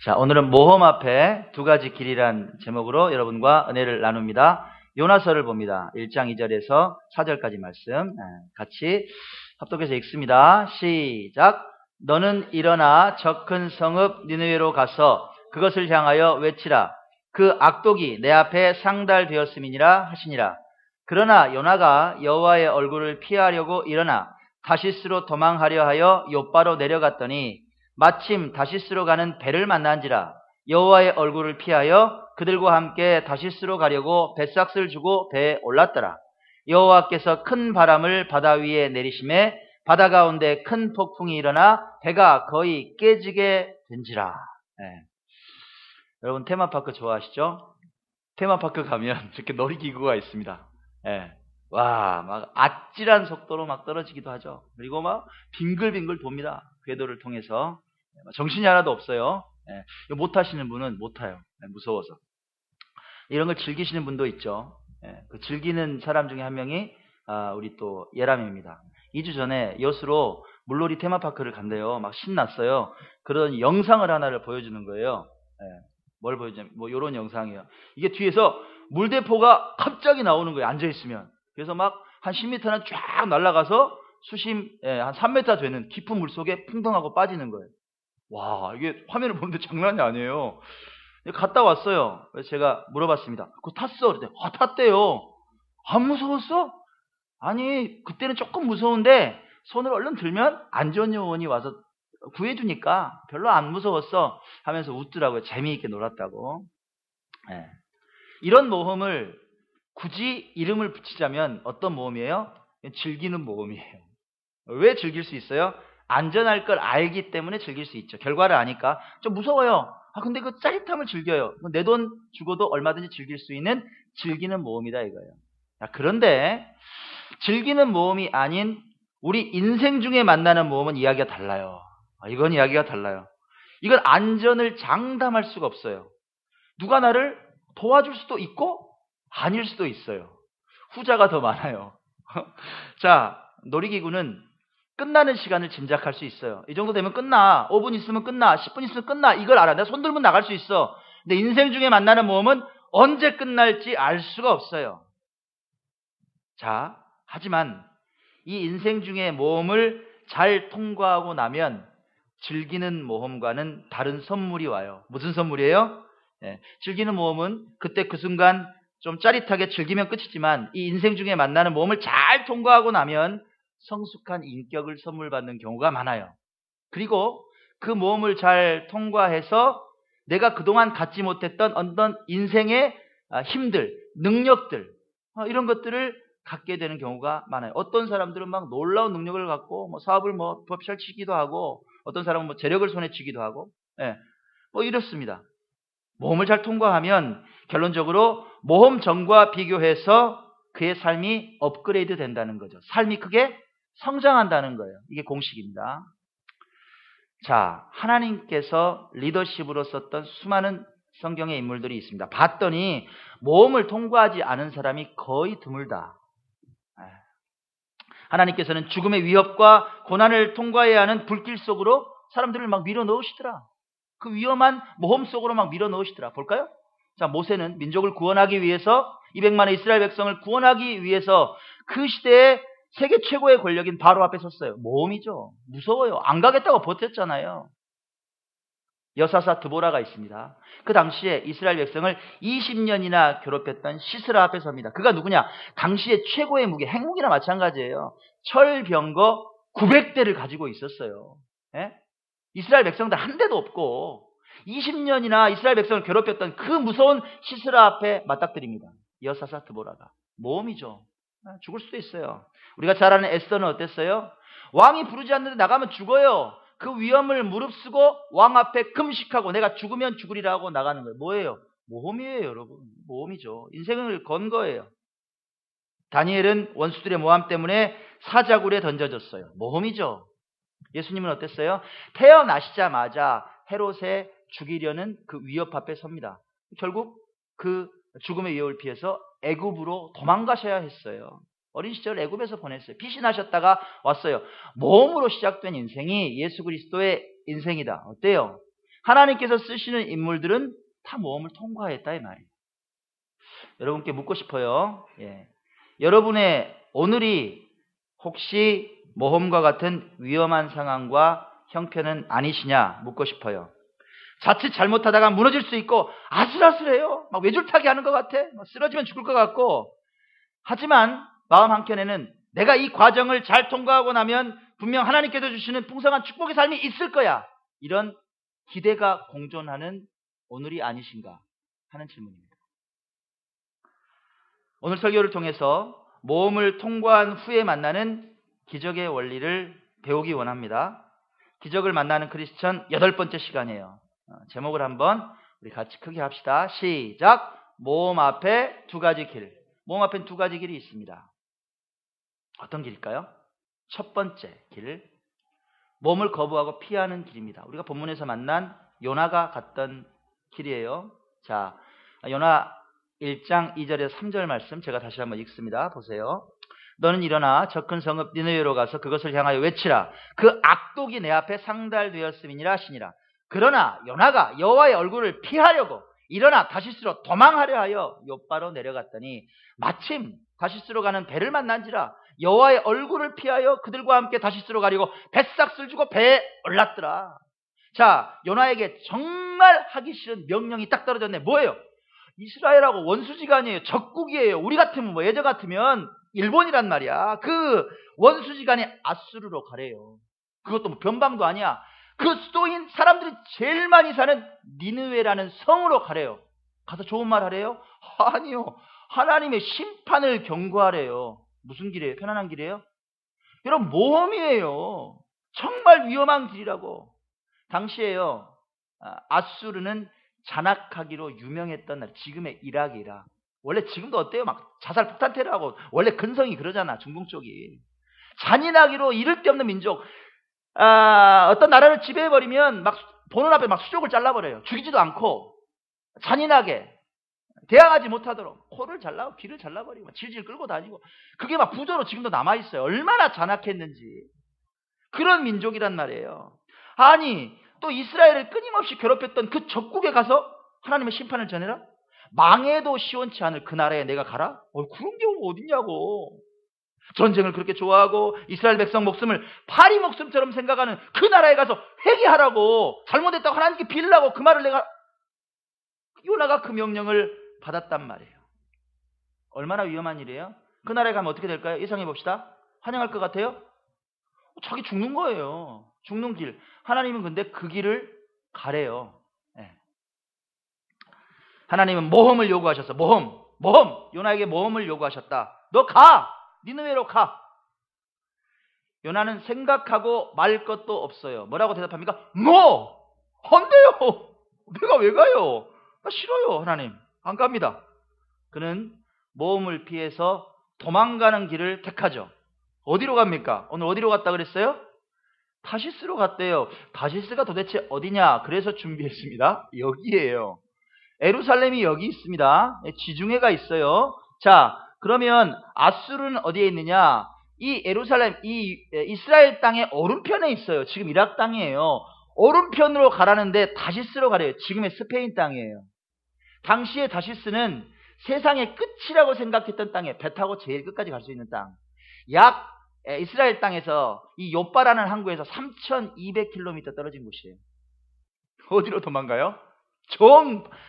자, 오늘은 모험 앞에 두 가지 길이란 제목으로 여러분과 은혜를 나눕니다. 요나서를 봅니다. 1장 2절에서 4절까지 말씀 같이 합독해서 읽습니다. 시작. 너는 일어나 저 큰 성읍 니느웨로 가서 그것을 향하여 외치라. 그 악독이 내 앞에 상달되었음이니라 하시니라. 그러나 요나가 여호와의 얼굴을 피하려고 일어나 다시스로 도망하려 하여 욥바로 내려갔더니 마침 다시스로 가는 배를 만난지라. 여호와의 얼굴을 피하여 그들과 함께 다시스로 가려고 뱃삭을 주고 배에 올랐더라. 여호와께서 큰 바람을 바다 위에 내리심에 바다 가운데 큰 폭풍이 일어나 배가 거의 깨지게 된지라. 여러분 테마파크 좋아하시죠? 테마파크 가면 이렇게 놀이기구가 있습니다. 와, 막 아찔한 속도로 막 떨어지기도 하죠. 그리고 막 빙글빙글 돕니다. 궤도를 통해서. 정신이 하나도 없어요. 못 하시는 분은 못 타요. 무서워서. 이런 걸 즐기시는 분도 있죠. 그 즐기는 사람 중에 한 명이 우리 또 예람입니다. 2주 전에 여수로 물놀이 테마파크를 간대요. 막 신났어요. 그런 영상을 하나를 보여주는 거예요. 뭘 보여주냐면 뭐 이런 영상이에요. 이게 뒤에서 물대포가 갑자기 나오는 거예요. 앉아있으면. 그래서 막 한 10m는 쫙 날아가서 수심 한 3m 되는 깊은 물속에 풍덩하고 빠지는 거예요. 와, 이게 화면을 보는데 장난이 아니에요. 갔다 왔어요. 그래서 제가 물어봤습니다. 그거 탔어? 그랬더니 탔대요. 안 무서웠어? 아니, 그때는 조금 무서운데 손을 얼른 들면 안전요원이 와서 구해주니까 별로 안 무서웠어 하면서 웃더라고요. 재미있게 놀았다고. 이런 모험을 굳이 이름을 붙이자면 어떤 모험이에요? 즐기는 모험이에요. 왜 즐길 수 있어요? 안전할 걸 알기 때문에 즐길 수 있죠. 결과를 아니까. 좀 무서워요. 근데 그 짜릿함을 즐겨요. 내 돈 주고도 얼마든지 즐길 수 있는 즐기는 모험이다 이거예요. 그런데 즐기는 모험이 아닌 우리 인생 중에 만나는 모험은 이야기가 달라요. 이건 이야기가 달라요. 이건 안전을 장담할 수가 없어요. 누가 나를 도와줄 수도 있고 아닐 수도 있어요. 후자가 더 많아요. 자, 놀이기구는 끝나는 시간을 짐작할 수 있어요. 이 정도 되면 끝나. 5분 있으면 끝나. 10분 있으면 끝나. 이걸 알아. 내가 손 들면 나갈 수 있어. 근데 인생 중에 만나는 모험은 언제 끝날지 알 수가 없어요. 자, 하지만 이 인생 중의 모험을 잘 통과하고 나면 즐기는 모험과는 다른 선물이 와요. 무슨 선물이에요? 즐기는 모험은 그때 그 순간 좀 짜릿하게 즐기면 끝이지만 이 인생 중에 만나는 모험을 잘 통과하고 나면 성숙한 인격을 선물 받는 경우가 많아요. 그리고 그 모험을 잘 통과해서 내가 그동안 갖지 못했던 어떤 인생의 힘들, 능력들 이런 것들을 갖게 되는 경우가 많아요. 어떤 사람들은 막 놀라운 능력을 갖고 뭐 사업을 뭐 펼치기도 하고 어떤 사람은 뭐 재력을 손에 쥐기도 하고 뭐 이렇습니다. 모험을 잘 통과하면 결론적으로 모험 전과 비교해서 그의 삶이 업그레이드 된다는 거죠. 삶이 크게 성장한다는 거예요. 이게 공식입니다. 자, 하나님께서 리더십으로 썼던 수많은 성경의 인물들이 있습니다. 봤더니 모험을 통과하지 않은 사람이 거의 드물다. 하나님께서는 죽음의 위협과 고난을 통과해야 하는 불길 속으로 사람들을 막 밀어 넣으시더라. 그 위험한 모험 속으로 막 밀어 넣으시더라. 볼까요? 자, 모세는 민족을 구원하기 위해서 200만의 이스라엘 백성을 구원하기 위해서 그 시대에 세계 최고의 권력인 바로 앞에 섰어요. 모험이죠. 무서워요. 안 가겠다고 버텼잖아요. 여사사 드보라가 있습니다. 그 당시에 이스라엘 백성을 20년이나 괴롭혔던 시스라 앞에 섭니다. 그가 누구냐? 당시에 최고의 무기, 핵무기나 마찬가지예요. 철병거 900대를 가지고 있었어요. 이스라엘 백성들 한 대도 없고 20년이나 이스라엘 백성을 괴롭혔던 그 무서운 시스라 앞에 맞닥뜨립니다. 여사사 드보라가. 모험이죠. 죽을 수도 있어요. 우리가 잘 아는 에스더는 어땠어요? 왕이 부르지 않는데 나가면 죽어요. 그 위험을 무릅쓰고 왕 앞에 금식하고 내가 죽으면 죽으리라고 나가는 거예요. 뭐예요? 모험이에요, 여러분. 모험이죠. 인생을 건 거예요. 다니엘은 원수들의 모함 때문에 사자굴에 던져졌어요. 모험이죠. 예수님은 어땠어요? 태어나시자마자 헤롯에 죽이려는 그 위협 앞에 섭니다. 결국 그 죽음의 위협을 피해서 애굽으로 도망가셔야 했어요. 어린 시절 애굽에서 보냈어요. 피신하셨다가 왔어요. 모험으로 시작된 인생이 예수 그리스도의 인생이다. 어때요? 하나님께서 쓰시는 인물들은 다 모험을 통과했다 이 말이에요. 여러분께 묻고 싶어요. 여러분의 오늘이 혹시 모험과 같은 위험한 상황과 형편은 아니시냐 묻고 싶어요. 자칫 잘못하다가 무너질 수 있고 아슬아슬해요. 막 외줄타기 하는 것 같아. 막 쓰러지면 죽을 것 같고. 하지만 마음 한켠에는 내가 이 과정을 잘 통과하고 나면 분명 하나님께서 주시는 풍성한 축복의 삶이 있을 거야. 이런 기대가 공존하는 오늘이 아니신가 하는 질문입니다. 오늘 설교를 통해서 모험을 통과한 후에 만나는 기적의 원리를 배우기 원합니다. 기적을 만나는 크리스천 8번째 시간이에요. 제목을 한번 우리 같이 크게 합시다. 시작! 모험 앞에 2가지 길. 모험 앞엔 2가지 길이 있습니다. 어떤 길일까요? 첫 번째 길, 모험을 거부하고 피하는 길입니다. 우리가 본문에서 만난 요나가 갔던 길이에요. 자, 요나 1장 2절에서 3절 말씀 제가 다시 한번 읽습니다. 보세요. 너는 일어나 저 큰 성읍 니느웨로 가서 그것을 향하여 외치라. 그 악독이 내 앞에 상달되었음이니라 하시니라. 그러나 요나가 여호와의 얼굴을 피하려고 일어나 다시스로 도망하려 하여 욥바로 내려갔더니 마침 다시스로 가는 배를 만난지라. 여호와의 얼굴을 피하여 그들과 함께 다시스로 가려고 뱃삭을 주고 배에 올랐더라. 자, 요나에게 정말 하기 싫은 명령이 딱 떨어졌네. 뭐예요? 이스라엘하고 원수지간이에요. 적국이에요. 우리 같으면 뭐 예전 같으면 일본이란 말이야. 그 원수지간이 아수르로 가래요. 그것도 뭐 변방도 아니야. 그 수도인 사람들이 제일 많이 사는 니느웨라는 성으로 가래요. 가서 좋은 말 하래요? 아니요. 하나님의 심판을 경고하래요. 무슨 길이에요? 편안한 길이에요? 여러분, 모험이에요. 정말 위험한 길이라고. 당시에요, 아수르는 잔악하기로 유명했던 날, 지금의 이라크. 원래 지금도 어때요? 막 자살 폭탄 테러하고, 원래 근성이 그러잖아, 중동 쪽이. 잔인하기로 이를 데 없는 민족. 어떤 나라를 지배해버리면 막 보는 앞에 막 수족을 잘라버려요. 죽이지도 않고 잔인하게 대항하지 못하도록 코를 잘라고 귀를 잘라버리고 질질 끌고 다니고, 그게 막 부조로 지금도 남아있어요. 얼마나 잔악했는지. 그런 민족이란 말이에요. 아니, 또 이스라엘을 끊임없이 괴롭혔던 그 적국에 가서 하나님의 심판을 전해라? 망해도 시원치 않을 그 나라에 내가 가라? 그런 경우가 어딨냐고. 전쟁을 그렇게 좋아하고 이스라엘 백성 목숨을 파리 목숨처럼 생각하는 그 나라에 가서 회개하라고, 잘못했다고 하나님께 빌라고, 그 말을 내가, 요나가 그 명령을 받았단 말이에요. 얼마나 위험한 일이에요? 그 나라에 가면 어떻게 될까요? 예상해 봅시다. 환영할 것 같아요? 자기 죽는 거예요. 죽는 길. 하나님은 근데 그 길을 가래요. 하나님은 모험을 요구하셨어. 모험. 요나에게 모험을 요구하셨다. 너 가! 니느웨로 가. 요나는 생각하고 말 것도 없어요. 뭐라고 대답합니까? 안 돼요. 내가 왜 가요? 나 싫어요. 하나님, 안 갑니다. 그는 모험을 피해서 도망가는 길을 택하죠. 어디로 갑니까? 오늘 어디로 갔다 그랬어요? 다시스로 갔대요. 다시스가 도대체 어디냐? 그래서 준비했습니다. 여기에요. 예루살렘이 여기 있습니다. 지중해가 있어요. 자, 그러면 아수르는 어디에 있느냐? 이 예루살렘, 이 이스라엘 땅의 오른편에 있어요. 지금 이라크 땅이에요. 오른편으로 가라는데 다시스로 가래요. 지금의 스페인 땅이에요. 당시에 다시스는 세상의 끝이라고 생각했던 땅에, 배 타고 제일 끝까지 갈 수 있는 땅. 약 이스라엘 땅에서 이 욥바라는 항구에서 3,200km 떨어진 곳이에요. 어디로 도망가요?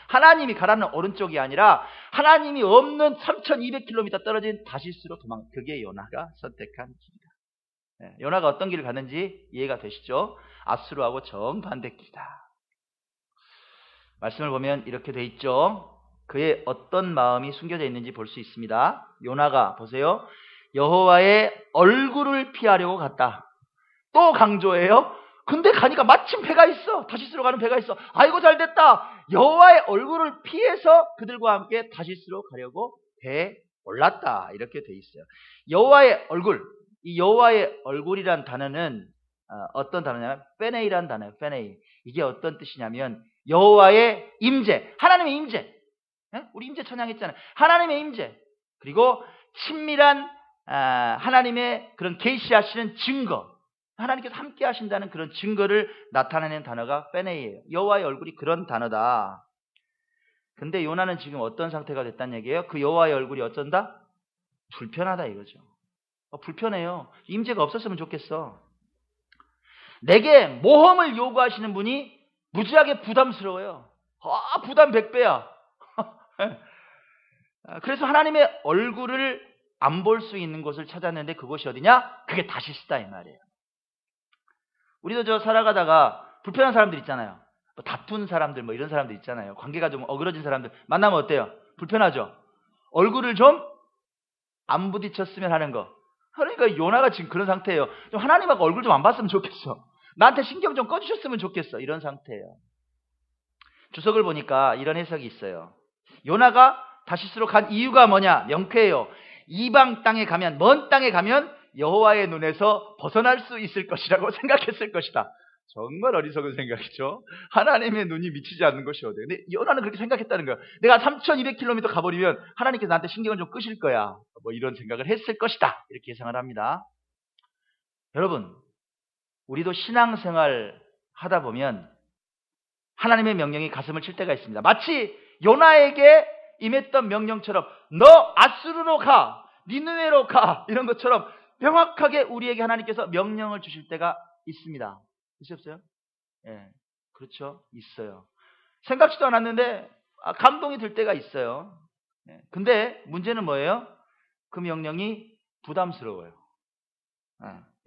하나님이 가라는 오른쪽이 아니라 하나님이 없는 3,200km 떨어진 다시스로 그게 요나가 선택한 길이다. 요나가 어떤 길을 갔는지 이해가 되시죠? 아수르하고 정반대 길이다. 말씀을 보면 이렇게 돼 있죠. 그의 어떤 마음이 숨겨져 있는지 볼 수 있습니다. 요나가 보세요. 여호와의 얼굴을 피하려고 갔다. 또 강조해요. 근데 가니까 마침 배가 있어. 다시스로 가는 배가 있어. 아이고 잘됐다. 여호와의 얼굴을 피해서 그들과 함께 다시스로 가려고 배에 올랐다. 이렇게 돼 있어요. 여호와의 얼굴. 이 여호와의 얼굴이란 단어는 어떤 단어냐면 페네이란 단어예요. 페네이. 이게 어떤 뜻이냐면 여호와의 임재, 하나님의 임재. 우리 임재 찬양했잖아요. 하나님의 임재. 그리고 친밀한 하나님의 그런 계시하시는 증거. 하나님께서 함께 하신다는 그런 증거를 나타내는 단어가 페네이에요. 여호와의 얼굴이 그런 단어다. 근데 요나는 지금 어떤 상태가 됐다는 얘기예요? 그 여호와의 얼굴이 어쩐다? 불편하다 이거죠. 불편해요. 임재가 없었으면 좋겠어. 내게 모험을 요구하시는 분이 무지하게 부담스러워요. 부담 100배야. 그래서 하나님의 얼굴을 안 볼 수 있는 곳을 찾았는데 그곳이 어디냐? 그게 다시스다 이 말이에요. 우리도 살아가다가 불편한 사람들 있잖아요. 다툰 사람들 이런 사람들 있잖아요. 관계가 좀 어그러진 사람들 만나면 어때요? 불편하죠? 얼굴을 좀 안 부딪혔으면 하는 거. 그러니까 요나가 지금 그런 상태예요. 좀 하나님하고 얼굴 좀 안 봤으면 좋겠어. 나한테 신경 좀 꺼주셨으면 좋겠어. 이런 상태예요. 주석을 보니까 이런 해석이 있어요. 요나가 다시스로 간 이유가 뭐냐? 명쾌해요. 이방 땅에 가면, 먼 땅에 가면 여호와의 눈에서 벗어날 수 있을 것이라고 생각했을 것이다. 정말 어리석은 생각이죠. 하나님의 눈이 미치지 않는 것이 어디예요? 근데 요나는 그렇게 생각했다는 거예요. 내가 3200km 가버리면 하나님께서 나한테 신경을 좀 끄실 거야. 이런 생각을 했을 것이다. 이렇게 예상을 합니다. 여러분, 우리도 신앙생활 하다 보면 하나님의 명령이 가슴을 칠 때가 있습니다. 마치 요나에게 임했던 명령처럼 너 아수르로 가, 니느웨로 가 이런 것처럼 명확하게 우리에게 하나님께서 명령을 주실 때가 있습니다. 있었어요? 예, 그렇죠. 있어요. 생각지도 않았는데 감동이 들 때가 있어요. 예, 근데 문제는 뭐예요? 그 명령이 부담스러워요.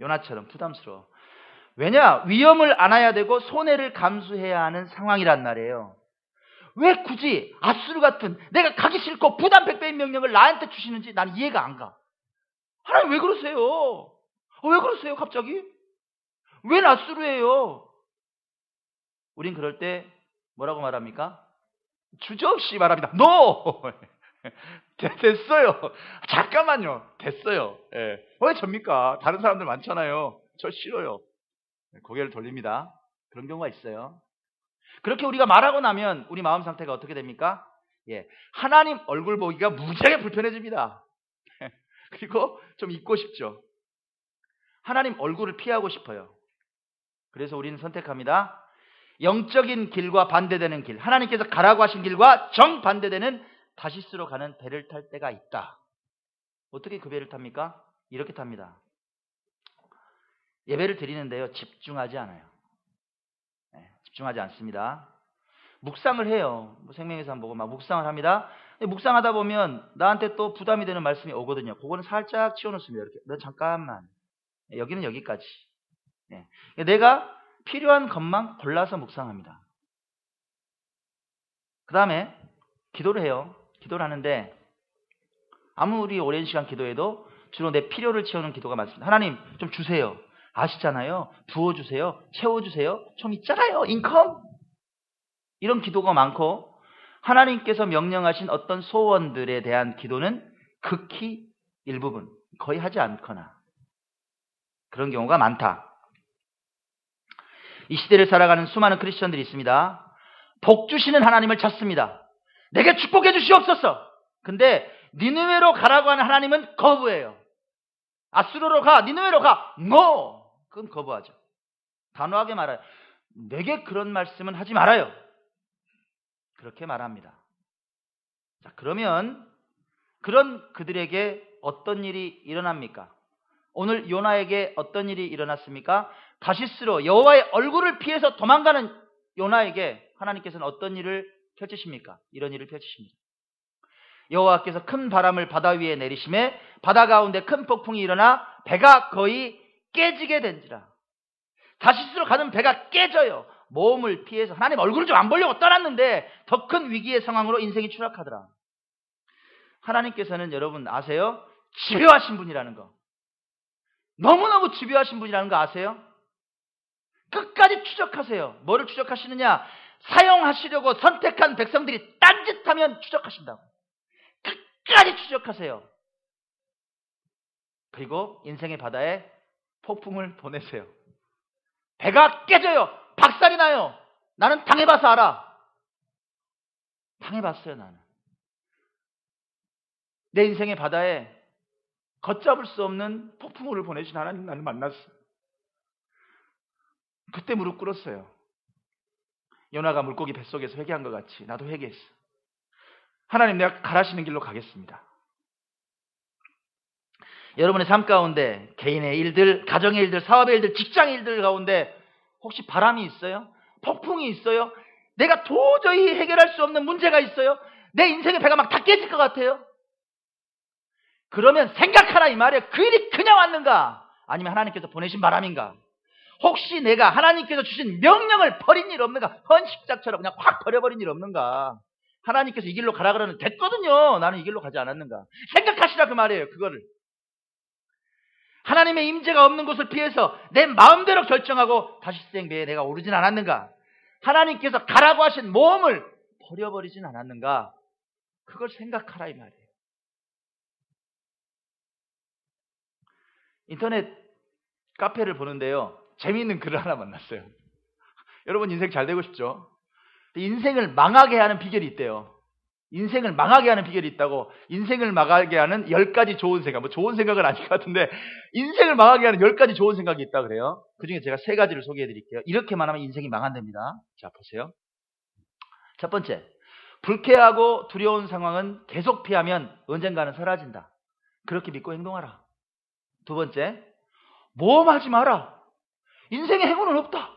요나처럼 부담스러워. 왜냐? 위험을 안아야 되고 손해를 감수해야 하는 상황이란 말이에요. 왜 굳이 아수르 같은 내가 가기 싫고 부담 100배인 명령을 나한테 주시는지 난 이해가 안 가. 하나님 왜 그러세요? 왜 그러세요 갑자기? 왜 아수르예요? 우린 그럴 때 뭐라고 말합니까? 주저없이 말합니다. NO! 됐어요. 잠깐만요. 됐어요. 예. 왜 접니까? 다른 사람들 많잖아요. 저 싫어요. 고개를 돌립니다. 그런 경우가 있어요. 그렇게 우리가 말하고 나면 우리 마음 상태가 어떻게 됩니까? 예, 하나님 얼굴 보기가 무지하게 불편해집니다. 그리고 좀 잊고 싶죠. 하나님 얼굴을 피하고 싶어요. 그래서 우리는 선택합니다. 영적인 길과 반대되는 길, 하나님께서 가라고 하신 길과 정반대되는 다시스로 가는 배를 탈 때가 있다. 어떻게 그 배를 탑니까? 이렇게 탑니다. 예배를 드리는데요, 집중하지 않아요. 집중하지 않습니다. 묵상을 해요. 생명에서 한번 보고 막 묵상을 합니다. 묵상하다 보면 나한테 또 부담이 되는 말씀이 오거든요. 그거는 살짝 치워놓습니다. 이렇게. 너 잠깐만. 여기는 여기까지. 내가 필요한 것만 골라서 묵상합니다. 그 다음에 기도를 해요. 기도를 하는데 아무리 오랜 시간 기도해도 주로 내 필요를 채우는 기도가 많습니다. 하나님 좀 주세요. 아시잖아요. 부어주세요. 채워주세요. 좀 있잖아요. 인컴. 이런 기도가 많고 하나님께서 명령하신 어떤 소원들에 대한 기도는 극히 일부분, 거의 하지 않거나 그런 경우가 많다. 이 시대를 살아가는 수많은 크리스천들이 있습니다. 복 주시는 하나님을 찾습니다. 내게 축복해 주시옵소서. 근데 니느웨로 가라고 하는 하나님은 거부해요. 아수르로 가, 니느웨로 가. NO! 그건 거부하죠. 단호하게 말해요. 내게 그런 말씀은 하지 말아요. 그렇게 말합니다. 자, 그러면 그런 그들에게 어떤 일이 일어납니까? 오늘 요나에게 어떤 일이 일어났습니까? 다시스로 여호와의 얼굴을 피해서 도망가는 요나에게 하나님께서는 어떤 일을 펼치십니까? 이런 일을 펼치십니다. 여호와께서 큰 바람을 바다 위에 내리심에 바다 가운데 큰 폭풍이 일어나 배가 거의 깨지게 된지라. 다시스로 가는 배가 깨져요. 모험을 피해서 하나님 얼굴을 좀 안 보려고 떠났는데 더 큰 위기의 상황으로 인생이 추락하더라. 하나님께서는 여러분 아세요? 집요하신 분이라는 거. 너무너무 집요하신 분이라는 거 아세요? 끝까지 추적하세요. 뭐를 추적하시느냐? 사용하시려고 선택한 백성들이 딴짓하면 추적하신다고. 끝까지 추적하세요. 그리고 인생의 바다에 폭풍을 보내세요. 배가 깨져요. 박살이 나요. 나는 당해봐서 알아. 당해봤어요, 나는. 내 인생의 바다에 걷잡을 수 없는 폭풍우를 보내신 하나님 나는 만났어요. 그때 무릎 꿇었어요. 요나가 물고기 뱃속에서 회개한 것 같이 나도 회개했어. 하나님, 내가 가라시는 길로 가겠습니다. 여러분의 삶 가운데 개인의 일들, 가정의 일들, 사업의 일들, 직장의 일들 가운데 혹시 바람이 있어요? 폭풍이 있어요? 내가 도저히 해결할 수 없는 문제가 있어요? 내 인생의 배가 막 다 깨질 것 같아요? 그러면 생각하라 이 말이에요. 그 일이 그냥 왔는가? 아니면 하나님께서 보내신 바람인가? 혹시 내가 하나님께서 주신 명령을 버린 일 없는가? 헌식자처럼 그냥 확 버려버린 일 없는가? 하나님께서 이 길로 가라 그러는 됐거든요. 나는 이 길로 가지 않았는가? 생각하시라 그 말이에요. 그거를. 하나님의 임재가 없는 곳을 피해서 내 마음대로 결정하고 다시생 배에 내가 오르진 않았는가? 하나님께서 가라고 하신 모험을 버려버리진 않았는가? 그걸 생각하라 이 말이에요. 인터넷 카페를 보는데요, 재미있는 글을 하나 만났어요. 여러분 인생 잘 되고 싶죠? 인생을 망하게 하는 비결이 있대요. 인생을 망하게 하는 비결이 있다고. 인생을 망하게 하는 10가지 좋은 생각. 뭐 좋은 생각은 아닌 것 같은데 인생을 망하게 하는 10가지 좋은 생각이 있다 그래요. 그 중에 제가 3가지를 소개해 드릴게요. 이렇게만 하면 인생이 망한답니다. 자, 보세요. 첫 번째, 불쾌하고 두려운 상황은 계속 피하면 언젠가는 사라진다. 그렇게 믿고 행동하라. 두 번째, 모험하지 마라. 인생에 행운은 없다.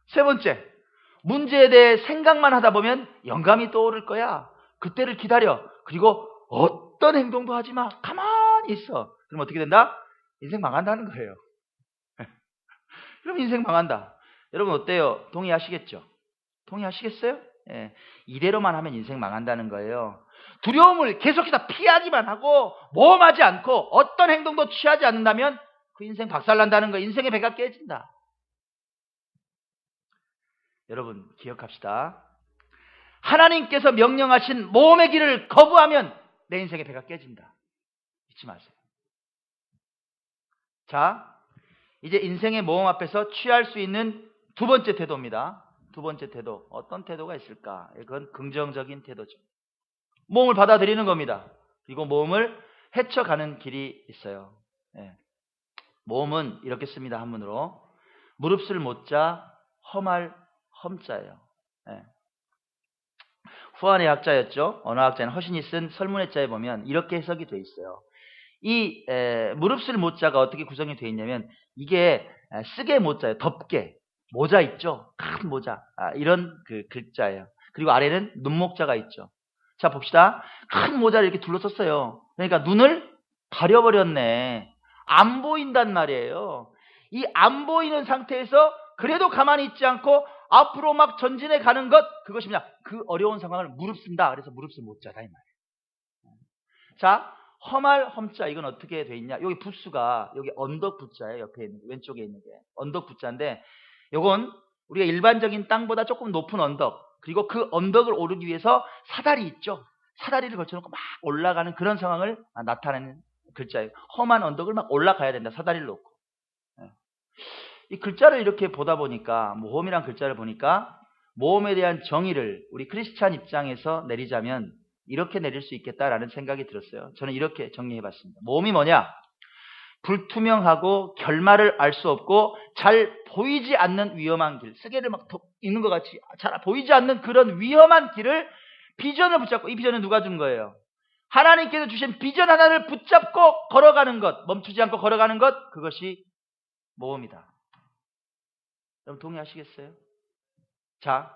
세 번째, 문제에 대해 생각만 하다 보면 영감이 떠오를 거야. 그때를 기다려. 그리고 어떤 행동도 하지 마. 가만히 있어. 그럼 어떻게 된다? 인생 망한다는 거예요. 그럼 인생 망한다. 여러분 어때요? 동의하시겠죠? 동의하시겠어요? 예. 이대로만 하면 인생 망한다는 거예요. 두려움을 계속해서 피하기만 하고 모험하지 않고 어떤 행동도 취하지 않는다면 그 인생 박살난다는 거예요. 인생의 배가 깨진다. 여러분 기억합시다. 하나님께서 명령하신 모험의 길을 거부하면 내 인생의 배가 깨진다. 잊지 마세요. 자, 이제 인생의 모험 앞에서 취할 수 있는 두 번째 태도입니다. 두 번째 태도. 어떤 태도가 있을까? 그건 긍정적인 태도죠. 모험을 받아들이는 겁니다. 그리고 모험을 헤쳐가는 길이 있어요. 예. 모험은 이렇게 씁니다. 한문으로. 무릅쓸 못자, 험할 험자예요. 예. 후한의 학자였죠. 언어학자인 허신이 쓴 설문해자에 보면 이렇게 해석이 되어 있어요. 이 무릅쓸 못자가 어떻게 구성이 되어 있냐면 이게 쓰개 못자예요. 덮개. 모자 있죠? 큰 모자. 이런 그 글자예요. 그리고 아래는 눈목자가 있죠. 자, 봅시다. 큰 모자를 이렇게 둘러썼어요. 그러니까 눈을 가려버렸네. 안 보인단 말이에요. 이 안 보이는 상태에서 그래도 가만히 있지 않고 앞으로 막 전진해 가는 것, 그것이 뭐냐? 그 어려운 상황을 무릅쓴다. 그래서 무릅쓸 못자다 이 말이에요. 자, 험할 험자, 이건 어떻게 돼 있냐? 여기 부수가 여기 언덕 부자예요. 옆에 있는 왼쪽에 있는 게 언덕 부자인데, 요건 우리가 일반적인 땅보다 조금 높은 언덕, 그리고 그 언덕을 오르기 위해서 사다리 있죠. 사다리를 걸쳐놓고 막 올라가는 그런 상황을 나타내는 글자예요. 험한 언덕을 막 올라가야 된다. 사다리를 놓고. 이 글자를 이렇게 보다 보니까, 모험이란 글자를 보니까 모험에 대한 정의를 우리 크리스찬 입장에서 내리자면 이렇게 내릴 수 있겠다라는 생각이 들었어요. 저는 이렇게 정리해봤습니다. 모험이 뭐냐? 불투명하고 결말을 알 수 없고 잘 보이지 않는 위험한 길, 쓰개를 막 있는 것 같이 잘 보이지 않는 그런 위험한 길을 비전을 붙잡고, 이 비전은 누가 준 거예요? 하나님께서 주신 비전 하나를 붙잡고 걸어가는 것, 멈추지 않고 걸어가는 것, 그것이 모험이다. 여러분 동의하시겠어요? 자,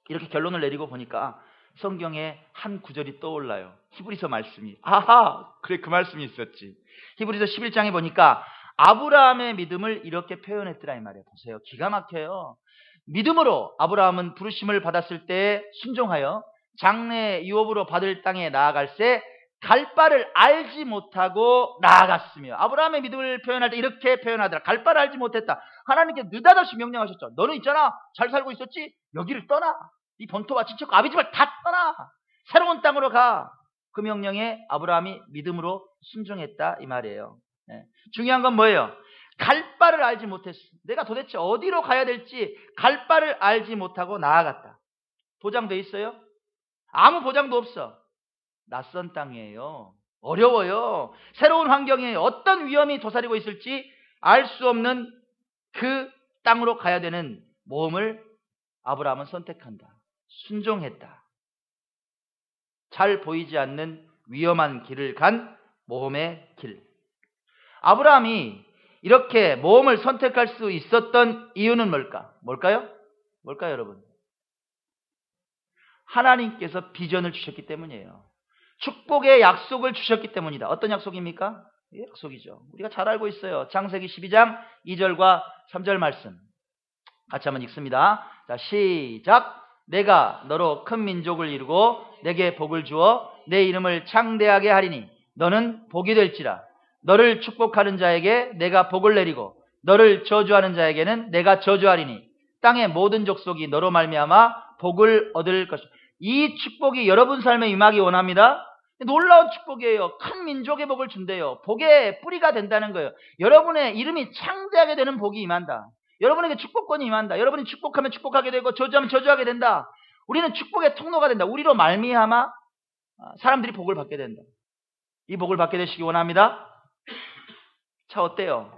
이렇게 결론을 내리고 보니까 성경에 한 구절이 떠올라요. 히브리서 말씀이. 아하, 그래, 그 말씀이 있었지. 히브리서 11장에 보니까 아브라함의 믿음을 이렇게 표현했더라 이 말이에요. 보세요. 기가 막혀요. 믿음으로 아브라함은 부르심을 받았을 때 순종하여 장래 유업으로 받을 땅에 나아갈새 갈 바를 알지 못하고 나아갔으며. 아브라함의 믿음을 표현할 때 이렇게 표현하더라. 갈 바를 알지 못했다. 하나님께 느닷없이 명령하셨죠. 너는 있잖아, 잘 살고 있었지? 여기를 떠나. 이 본토와 친척과 아비 집을 다 떠나. 새로운 땅으로 가. 그 명령에 아브라함이 믿음으로 순종했다 이 말이에요. 네. 중요한 건 뭐예요? 갈 바를 알지 못했어. 내가 도대체 어디로 가야 될지 갈 바를 알지 못하고 나아갔다. 보장돼 있어요? 아무 보장도 없어. 낯선 땅이에요. 어려워요. 새로운 환경에 어떤 위험이 도사리고 있을지 알 수 없는 그 땅으로 가야 되는 모험을 아브라함은 선택한다. 순종했다. 잘 보이지 않는 위험한 길을 간 모험의 길. 아브라함이 이렇게 모험을 선택할 수 있었던 이유는 뭘까요? 뭘까요, 여러분? 하나님께서 비전을 주셨기 때문이에요. 축복의 약속을 주셨기 때문이다. 어떤 약속입니까? 약속이죠. 우리가 잘 알고 있어요. 창세기 12장 2절과 3절 말씀. 같이 한번 읽습니다. 자, 시작. 내가 너로 큰 민족을 이루고 내게 복을 주어 내 이름을 창대하게 하리니 너는 복이 될지라. 너를 축복하는 자에게 내가 복을 내리고 너를 저주하는 자에게는 내가 저주하리니 땅의 모든 족속이 너로 말미암아 복을 얻을 것이다. 이 축복이 여러분 삶에 임하기 원합니다. 놀라운 축복이에요. 큰 민족의 복을 준대요. 복의 뿌리가 된다는 거예요. 여러분의 이름이 창대하게 되는 복이 임한다. 여러분에게 축복권이 임한다. 여러분이 축복하면 축복하게 되고 저주하면 저주하게 된다. 우리는 축복의 통로가 된다. 우리로 말미암아 사람들이 복을 받게 된다. 이 복을 받게 되시기 원합니다. 자, 어때요?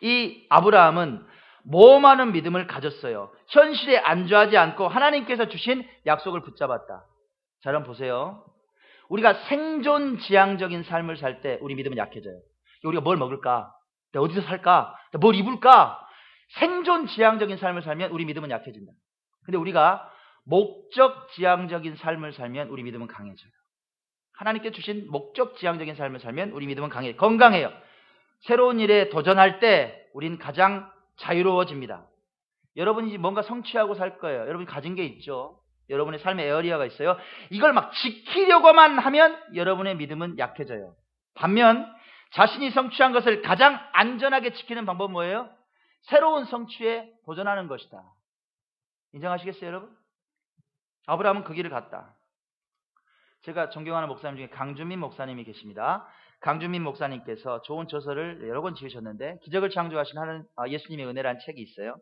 이 아브라함은 모험하는 믿음을 가졌어요. 현실에 안주하지 않고 하나님께서 주신 약속을 붙잡았다. 자, 여러분 보세요. 우리가 생존지향적인 삶을 살 때 우리 믿음은 약해져요. 우리가 뭘 먹을까? 내가 어디서 살까? 내가 뭘 입을까? 생존지향적인 삶을 살면 우리 믿음은 약해진다. 근데 우리가 목적지향적인 삶을 살면 우리 믿음은 강해져요. 하나님께 주신 목적지향적인 삶을 살면 우리 믿음은 강해요. 건강해요. 새로운 일에 도전할 때 우린 가장 자유로워집니다. 여러분이 뭔가 성취하고 살 거예요. 여러분이 가진 게 있죠. 여러분의 삶의 에어리어가 있어요. 이걸 막 지키려고만 하면 여러분의 믿음은 약해져요. 반면 자신이 성취한 것을 가장 안전하게 지키는 방법은 뭐예요? 새로운 성취에 도전하는 것이다. 인정하시겠어요, 여러분? 아브라함은 그 길을 갔다. 제가 존경하는 목사님 중에 강준민 목사님이 계십니다. 강준민 목사님께서 좋은 저서를 여러 권 지으셨는데 기적을 창조하신 예수님의 은혜라는 책이 있어요.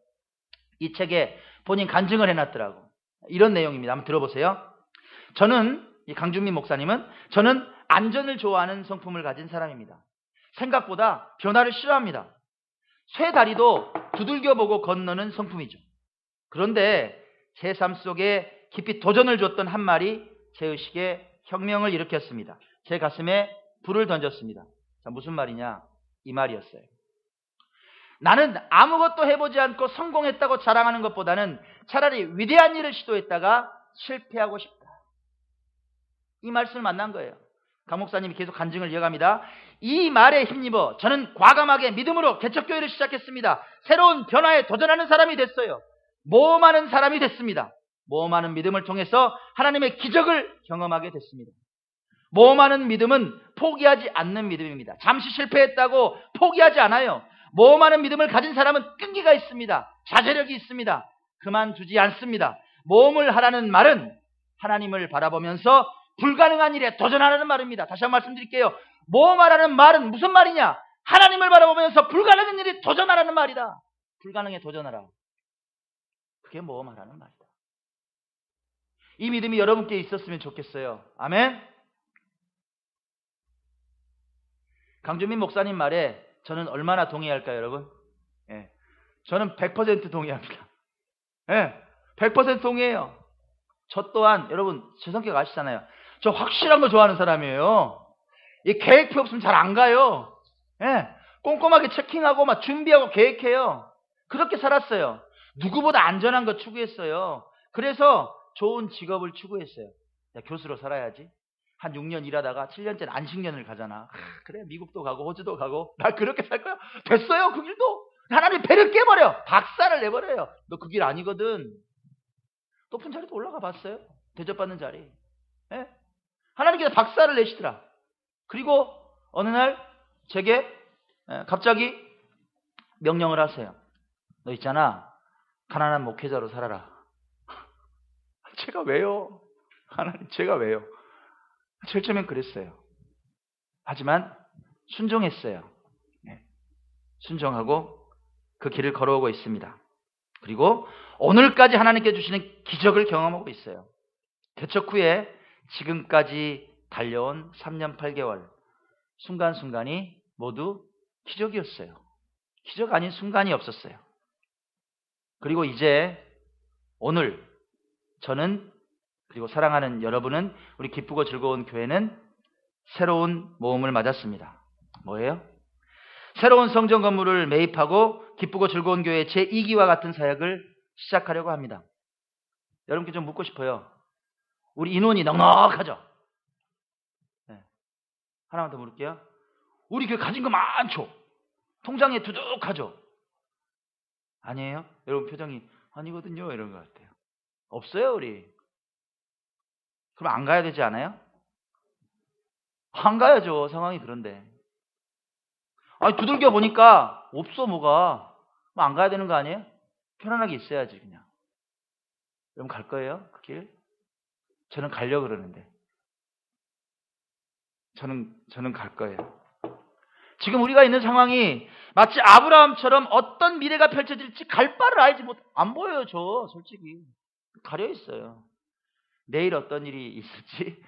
이 책에 본인 간증을 해놨더라고. 이런 내용입니다. 한번 들어보세요. 이 강준민 목사님은 저는 안전을 좋아하는 성품을 가진 사람입니다. 생각보다 변화를 싫어합니다. 쇠 다리도 두들겨보고 건너는 성품이죠. 그런데 제 삶 속에 깊이 도전을 줬던 한 말이 제 의식에 혁명을 일으켰습니다. 제 가슴에 불을 던졌습니다. 자, 무슨 말이냐? 이 말이었어요. 나는 아무것도 해보지 않고 성공했다고 자랑하는 것보다는 차라리 위대한 일을 시도했다가 실패하고 싶다. 이 말씀을 만난 거예요. 강 목사님이 계속 간증을 이어갑니다. 이 말에 힘입어 저는 과감하게 믿음으로 개척교회를 시작했습니다. 새로운 변화에 도전하는 사람이 됐어요. 모험하는 사람이 됐습니다. 모험하는 믿음을 통해서 하나님의 기적을 경험하게 됐습니다. 모험하는 믿음은 포기하지 않는 믿음입니다. 잠시 실패했다고 포기하지 않아요. 모험하는 믿음을 가진 사람은 끈기가 있습니다. 자제력이 있습니다. 그만두지 않습니다. 모험을 하라는 말은 하나님을 바라보면서 불가능한 일에 도전하라는 말입니다. 다시 한번 말씀드릴게요. 모험하라는 말은 무슨 말이냐? 하나님을 바라보면서 불가능한 일에 도전하라는 말이다. 불가능에 도전하라. 그게 모험하라는 말이다. 이 믿음이 여러분께 있었으면 좋겠어요. 아멘. 강준민 목사님 말에 저는 얼마나 동의할까요, 여러분? 예. 저는 100% 동의합니다. 예. 100% 동의해요. 저 또한 여러분 제 성격 아시잖아요. 저 확실한 거 좋아하는 사람이에요. 이 계획표 없으면 잘 안 가요. 예. 꼼꼼하게 체킹하고 막 준비하고 계획해요. 그렇게 살았어요. 누구보다 안전한 거 추구했어요. 그래서 좋은 직업을 추구했어요. 야, 교수로 살아야지. 한 6년 일하다가 7년째 안식년을 가잖아. 그래, 미국도 가고 호주도 가고 나 그렇게 살 거야. 됐어요, 그 길도. 하나님 배를 깨버려. 박살을 내버려요. 너 그 길 아니거든. 높은 자리도 올라가 봤어요. 대접받는 자리. 예? 하나님께서 박살을 내시더라. 그리고 어느 날 제게 갑자기 명령을 하세요. 너 있잖아. 가난한 목회자로 살아라. 제가 왜요? 하나님, 제가 왜요? 제일 처음엔 그랬어요. 하지만 순종했어요. 네. 순종하고 그 길을 걸어오고 있습니다. 그리고 오늘까지 하나님께 주시는 기적을 경험하고 있어요. 개척 후에 지금까지 달려온 3년 8개월 순간순간이 모두 기적이었어요. 기적 아닌 순간이 없었어요. 그리고 이제 오늘 저는 그리고 사랑하는 여러분은 우리 기쁘고 즐거운 교회는 새로운 모험을 맞았습니다. 뭐예요? 새로운 성전 건물을 매입하고 기쁘고 즐거운 교회 제2기와 같은 사역을 시작하려고 합니다. 여러분께 좀 묻고 싶어요. 우리 인원이 넉넉하죠? 네. 하나만 더 물을게요. 우리 교회 가진 거 많죠? 통장에 두둑하죠? 아니에요? 여러분 표정이 아니거든요 이런 것 같아요. 없어요 우리. 그럼 안 가야 되지 않아요? 안 가야죠. 상황이 그런데. 아니 두들겨 보니까 없어 뭐가. 안 가야 되는 거 아니에요? 편안하게 있어야지 그냥. 여러분 갈 거예요? 그 길? 저는 가려고 그러는데. 저는 갈 거예요. 지금 우리가 있는 상황이 마치 아브라함처럼 어떤 미래가 펼쳐질지 갈 바를 알지 안 보여요 저 솔직히. 가려 있어요. 내일 어떤 일이 있을지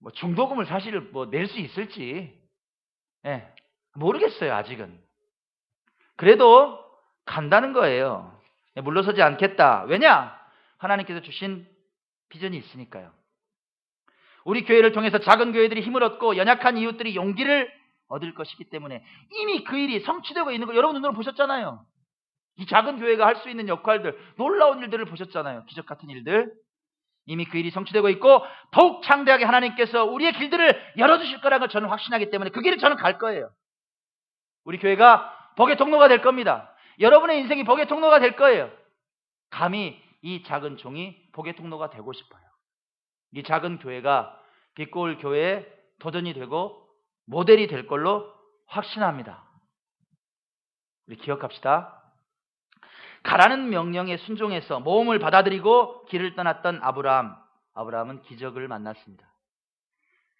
뭐 중도금을 사실 뭐 낼 수 있을지 모르겠어요 아직은. 그래도 간다는 거예요. 물러서지 않겠다. 왜냐? 하나님께서 주신 비전이 있으니까요. 우리 교회를 통해서 작은 교회들이 힘을 얻고 연약한 이웃들이 용기를 얻을 것이기 때문에 이미 그 일이 성취되고 있는 걸 여러분 눈으로 보셨잖아요. 이 작은 교회가 할 수 있는 역할들, 놀라운 일들을 보셨잖아요. 기적 같은 일들. 이미 그 일이 성취되고 있고 더욱 창대하게 하나님께서 우리의 길들을 열어주실 거라는 걸 저는 확신하기 때문에 그 길을 저는 갈 거예요. 우리 교회가 복의 통로가 될 겁니다. 여러분의 인생이 복의 통로가 될 거예요. 감히 이 작은 종이 복의 통로가 되고 싶어요. 이 작은 교회가 빛고울 교회의 도전이 되고 모델이 될 걸로 확신합니다. 우리 기억합시다. 가라는 명령에 순종해서 모험을 받아들이고 길을 떠났던 아브라함은 기적을 만났습니다.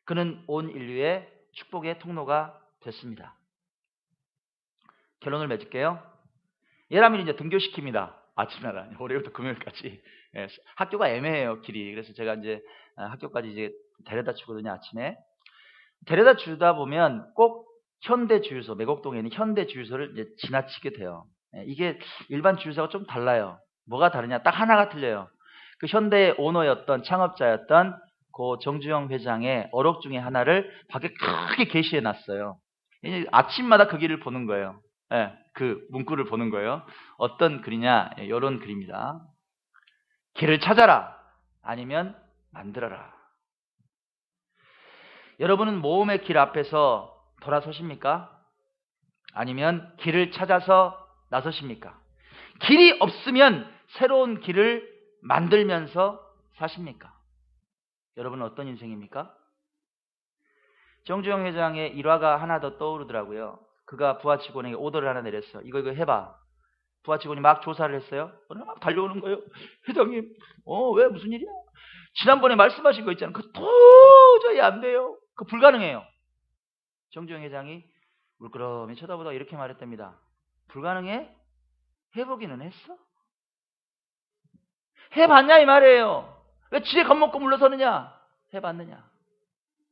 그는 온 인류의 축복의 통로가 됐습니다. 결론을 맺을게요. 예람이를 이제 등교시킵니다. 아침마다 월요일부터 금요일까지. 학교가 애매해요 길이. 그래서 제가 이제 학교까지 이제 데려다 주거든요 아침에. 데려다 주다 보면 꼭 현대 주유소, 매곡동에 있는 현대 주유소를 이제 지나치게 돼요. 이게 일반 주유소가 좀 달라요. 뭐가 다르냐? 딱 하나가 틀려요. 그 현대 오너였던 창업자였던 그 정주영 회장의 어록 중에 하나를 밖에 크게 게시해 놨어요. 아침마다 그 길을 보는 거예요. 그 문구를 보는 거예요. 어떤 글이냐? 이런 글입니다. 길을 찾아라. 아니면 만들어라. 여러분은 모험의 길 앞에서 돌아서십니까? 아니면 길을 찾아서 나서십니까? 길이 없으면 새로운 길을 만들면서 사십니까? 여러분은 어떤 인생입니까? 정주영 회장의 일화가 하나 더 떠오르더라고요. 그가 부하 직원에게 오더를 하나 내렸어. 이거 해봐. 부하 직원이 막 조사를 했어요. 막 달려오는 거예요. 회장님, 왜 무슨 일이야? 지난번에 말씀하신 거 있잖아요. 그거 도저히 안 돼요. 그거 불가능해요. 정주영 회장이 물끄러미 쳐다보다가 이렇게 말했답니다. 불가능해? 해보기는 했어? 해봤냐 이 말이에요. 왜 지레 겁먹고 물러서느냐? 해봤느냐?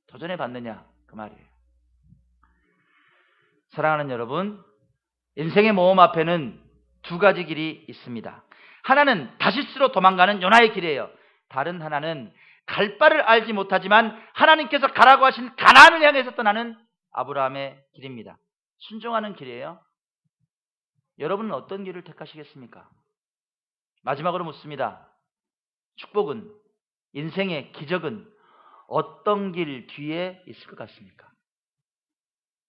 도전해봤느냐? 그 말이에요. 사랑하는 여러분, 인생의 모험 앞에는 두 가지 길이 있습니다. 하나는 다시스로 도망가는 요나의 길이에요. 다른 하나는 갈 바를 알지 못하지만 하나님께서 가라고 하신 가나안을 향해서 떠나는 아브라함의 길입니다. 순종하는 길이에요. 여러분은 어떤 길을 택하시겠습니까? 마지막으로 묻습니다. 축복은, 인생의 기적은 어떤 길 뒤에 있을 것 같습니까?